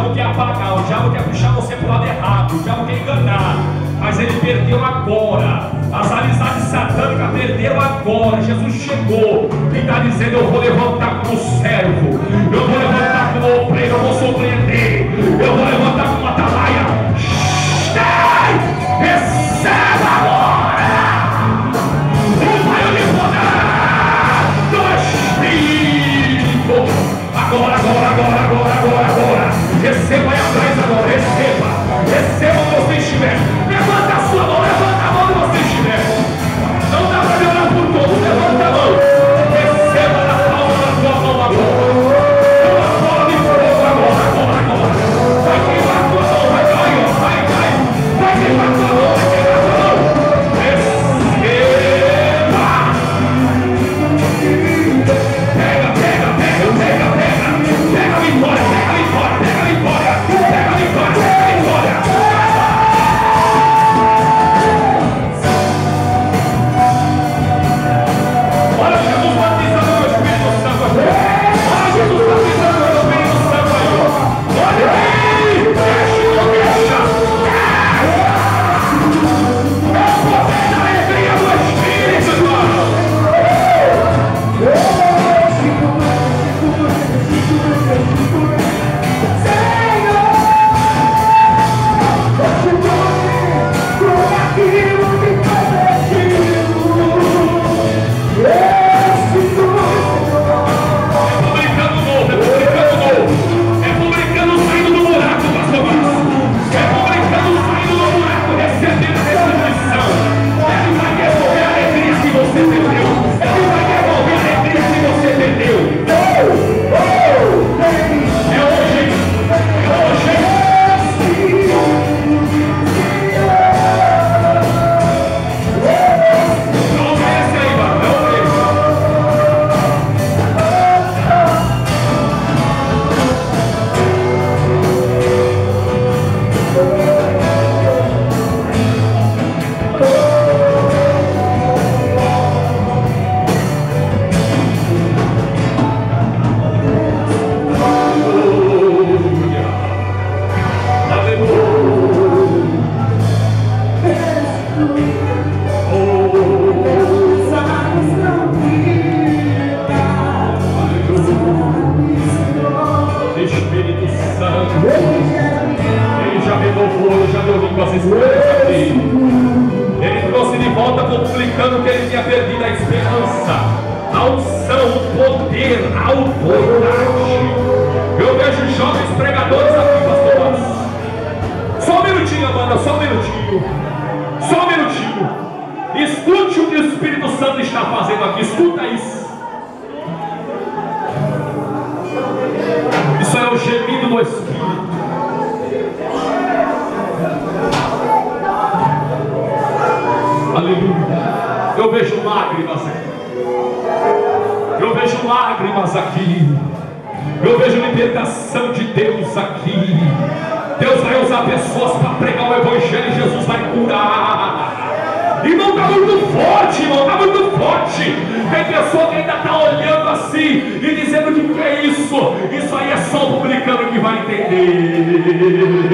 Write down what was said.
diabo quer apagar, o diabo quer puxar você para o lado errado, o diabo quer enganar, mas ele perdeu agora. As amizades satânicas perderam agora. Jesus chegou e está dizendo: eu vou levantar como servo, eu vou levantar como obreiro, eu vou surpreender, eu vou levantar como atalaia. Receba agora o raio de poder do Espírito. Agora. Receba aí atrás agora, receba onde você estiver. Levanta a sua mão, levanta a mão onde você estiver. Não dá para me orar por todos, levanta a mão. Receba na palma da tua mão agora. Uma bola de fogo agora. Vai queimar a tua mão, vai queimar a tua mão, vai queimar a tua mão. Pega a vitória. Olha Jesus batizando com o Espírito Santo aqui. Olha Jesus batizando com o Espírito Santo aí. Olha aí, deixa. É o poder da alegria do Espírito, irmão. Isso aí é só o publicano que vai entender.